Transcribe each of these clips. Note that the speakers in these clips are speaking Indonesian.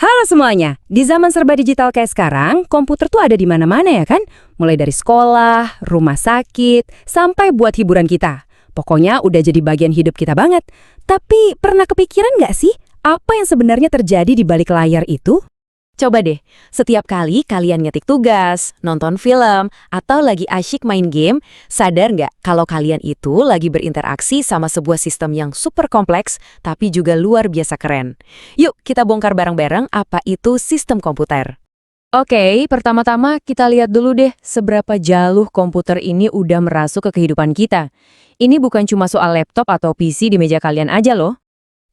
Halo semuanya, di zaman serba digital kayak sekarang, komputer tuh ada di mana-mana ya kan? Mulai dari sekolah, rumah sakit, sampai buat hiburan kita. Pokoknya udah jadi bagian hidup kita banget. Tapi pernah kepikiran nggak sih, apa yang sebenarnya terjadi di balik layar itu? Coba deh, setiap kali kalian ngetik tugas, nonton film, atau lagi asyik main game, sadar nggak kalau kalian itu lagi berinteraksi sama sebuah sistem yang super kompleks, tapi juga luar biasa keren. Yuk, kita bongkar bareng-bareng apa itu sistem komputer. Oke, pertama-tama kita lihat dulu deh seberapa jauh komputer ini udah merasuk ke kehidupan kita. Ini bukan cuma soal laptop atau PC di meja kalian aja loh.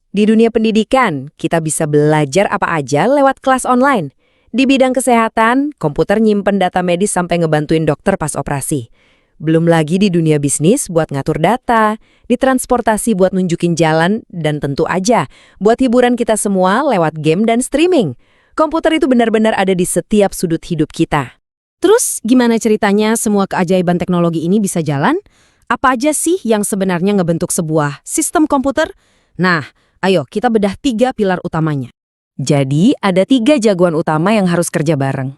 Di dunia pendidikan, kita bisa belajar apa aja lewat kelas online. Di bidang kesehatan, komputer nyimpen data medis sampai ngebantuin dokter pas operasi. Belum lagi di dunia bisnis buat ngatur data, di transportasi buat nunjukin jalan, dan tentu aja buat hiburan kita semua lewat game dan streaming. Komputer itu benar-benar ada di setiap sudut hidup kita. Terus, gimana ceritanya semua keajaiban teknologi ini bisa jalan? Apa aja sih yang sebenarnya ngebentuk sebuah sistem komputer? Nah, ayo kita bedah 3 pilar utamanya. Jadi, ada 3 jagoan utama yang harus kerja bareng.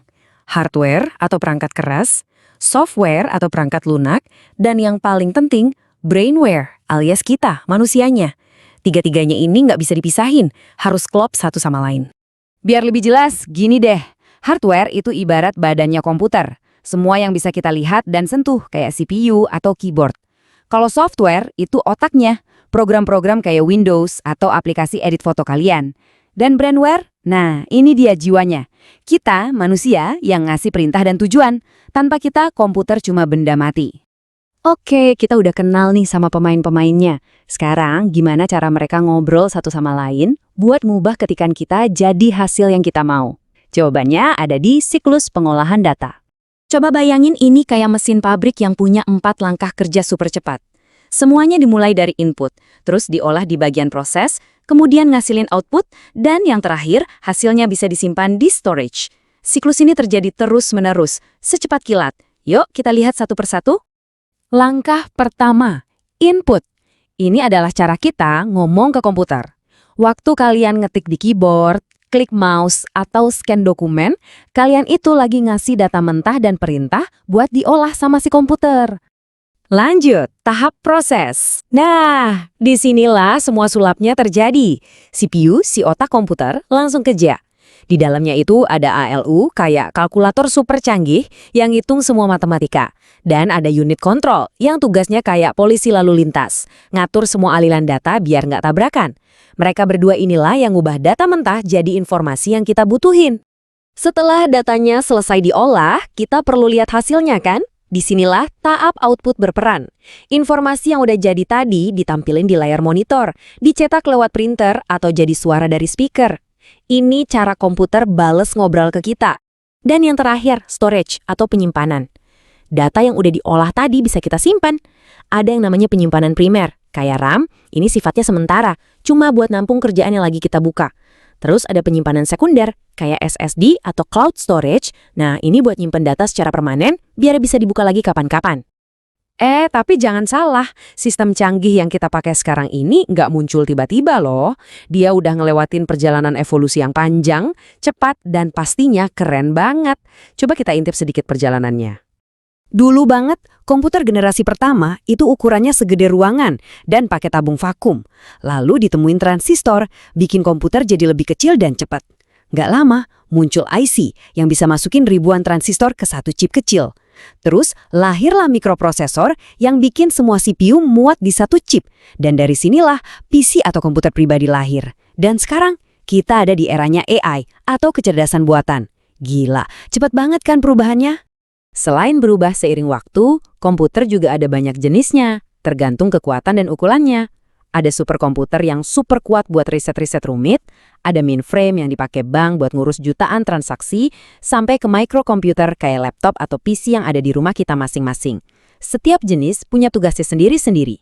Hardware atau perangkat keras, software atau perangkat lunak, dan yang paling penting, brainware alias kita, manusianya. Tiga-tiganya ini nggak bisa dipisahin, harus klop satu sama lain. Biar lebih jelas, gini deh. Hardware itu ibarat badannya komputer. Semua yang bisa kita lihat dan sentuh, kayak CPU atau keyboard. Kalau software, itu otaknya. Program-program kayak Windows atau aplikasi edit foto kalian. Dan brainware, nah ini dia jiwanya. Kita, manusia, yang ngasih perintah dan tujuan. Tanpa kita, komputer cuma benda mati. Oke, kita udah kenal nih sama pemain-pemainnya. Sekarang, gimana cara mereka ngobrol satu sama lain buat ngubah ketikan kita jadi hasil yang kita mau? Jawabannya ada di siklus pengolahan data. Coba bayangin ini kayak mesin pabrik yang punya 4 langkah kerja super cepat. Semuanya dimulai dari input, terus diolah di bagian proses, kemudian ngasilin output, dan yang terakhir, hasilnya bisa disimpan di storage. Siklus ini terjadi terus-menerus, secepat kilat. Yuk, kita lihat satu persatu. Langkah pertama, input. Ini adalah cara kita ngomong ke komputer. Waktu kalian ngetik di keyboard, klik mouse, atau scan dokumen, kalian itu lagi ngasih data mentah dan perintah buat diolah sama si komputer. Lanjut, tahap proses. Nah, disinilah semua sulapnya terjadi. CPU, si otak komputer, langsung kerja. Di dalamnya itu ada ALU, kayak kalkulator super canggih, yang hitung semua matematika. Dan ada unit kontrol, yang tugasnya kayak polisi lalu lintas. Ngatur semua aliran data biar nggak tabrakan. Mereka berdua inilah yang ngubah data mentah jadi informasi yang kita butuhin. Setelah datanya selesai diolah, kita perlu lihat hasilnya kan? Disinilah tahap output berperan. Informasi yang udah jadi tadi ditampilin di layar monitor, dicetak lewat printer atau jadi suara dari speaker. Ini cara komputer bales ngobrol ke kita. Dan yang terakhir, storage atau penyimpanan. Data yang udah diolah tadi bisa kita simpan. Ada yang namanya penyimpanan primer, kayak RAM, ini sifatnya sementara, cuma buat nampung kerjaan yang lagi kita buka. Terus ada penyimpanan sekunder, kayak SSD atau cloud storage. Nah, ini buat nyimpen data secara permanen, biar bisa dibuka lagi kapan-kapan. Tapi jangan salah, sistem canggih yang kita pakai sekarang ini nggak muncul tiba-tiba loh. Dia udah ngelewatin perjalanan evolusi yang panjang, cepat, dan pastinya keren banget. Coba kita intip sedikit perjalanannya. Dulu banget, komputer generasi pertama itu ukurannya segede ruangan dan pakai tabung vakum. Lalu ditemuin transistor, bikin komputer jadi lebih kecil dan cepat. Nggak lama, muncul IC yang bisa masukin ribuan transistor ke satu chip kecil. Terus lahirlah mikroprosesor yang bikin semua CPU muat di satu chip. Dan dari sinilah PC atau komputer pribadi lahir. Dan sekarang kita ada di eranya AI atau kecerdasan buatan. Gila, cepat banget kan perubahannya? Selain berubah seiring waktu, komputer juga ada banyak jenisnya, tergantung kekuatan dan ukurannya. Ada superkomputer yang super kuat buat riset-riset rumit, ada mainframe yang dipakai bank buat ngurus jutaan transaksi, sampai ke microkomputer kayak laptop atau PC yang ada di rumah kita masing-masing. Setiap jenis punya tugasnya sendiri-sendiri.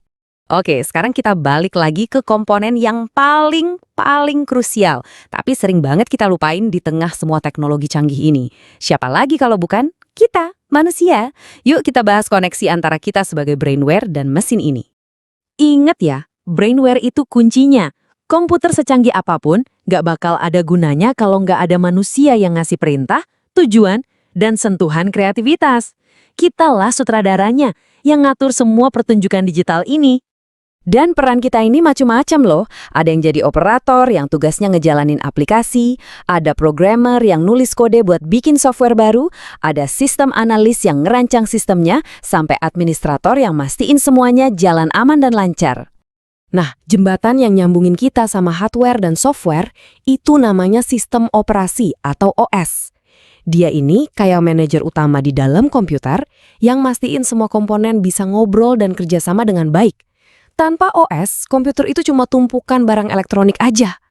Oke, sekarang kita balik lagi ke komponen yang paling krusial, tapi sering banget kita lupain di tengah semua teknologi canggih ini. Siapa lagi kalau bukan kita, manusia? Yuk kita bahas koneksi antara kita sebagai brainware dan mesin ini. Ingat ya, brainware itu kuncinya. Komputer secanggih apapun, Nggak bakal ada gunanya kalau nggak ada manusia yang ngasih perintah, tujuan, dan sentuhan kreativitas. Kitalah sutradaranya yang ngatur semua pertunjukan digital ini. Dan peran kita ini macam-macam loh. Ada yang jadi operator yang tugasnya ngejalanin aplikasi, ada programmer yang nulis kode buat bikin software baru, ada sistem analis yang ngerancang sistemnya, sampai administrator yang mastiin semuanya jalan aman dan lancar. Nah, jembatan yang nyambungin kita sama hardware dan software itu namanya sistem operasi atau OS. Dia ini kayak manajer utama di dalam komputer yang mastiin semua komponen bisa ngobrol dan kerjasama dengan baik. Tanpa OS, komputer itu cuma tumpukan barang elektronik aja.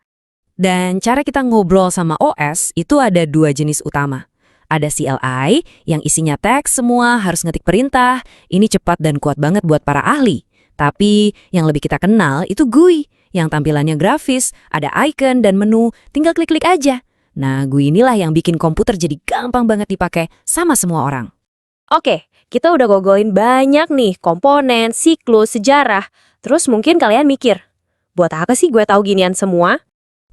Dan cara kita ngobrol sama OS itu ada dua jenis utama. Ada CLI yang isinya teks semua harus ngetik perintah, ini cepat dan kuat banget buat para ahli. Tapi yang lebih kita kenal itu GUI, yang tampilannya grafis, ada icon dan menu, tinggal klik-klik aja. Nah, GUI inilah yang bikin komputer jadi gampang banget dipakai sama semua orang. Oke, kita udah gogolin banyak nih komponen, siklus, sejarah. Terus mungkin kalian mikir, buat apa sih gue tahu ginian semua?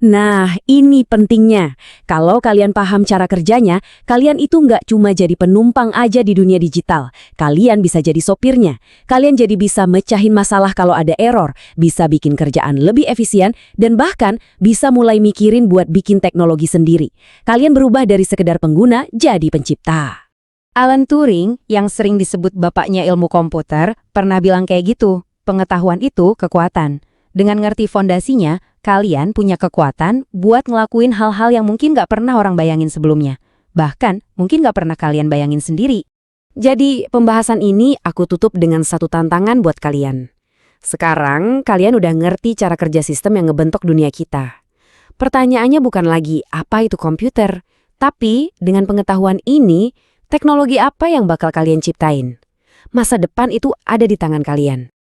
Nah, ini pentingnya. Kalau kalian paham cara kerjanya, kalian itu nggak cuma jadi penumpang aja di dunia digital. Kalian bisa jadi sopirnya. Kalian jadi bisa mecahin masalah kalau ada error, bisa bikin kerjaan lebih efisien, dan bahkan bisa mulai mikirin buat bikin teknologi sendiri. Kalian berubah dari sekedar pengguna jadi pencipta. Alan Turing, yang sering disebut bapaknya ilmu komputer, pernah bilang kayak gitu, pengetahuan itu kekuatan. Dengan ngerti fondasinya, kalian punya kekuatan buat ngelakuin hal-hal yang mungkin nggak pernah orang bayangin sebelumnya. Bahkan, mungkin nggak pernah kalian bayangin sendiri. Jadi, pembahasan ini aku tutup dengan satu tantangan buat kalian. Sekarang, kalian udah ngerti cara kerja sistem yang ngebentuk dunia kita. Pertanyaannya bukan lagi apa itu komputer, tapi dengan pengetahuan ini, teknologi apa yang bakal kalian ciptain? Masa depan itu ada di tangan kalian.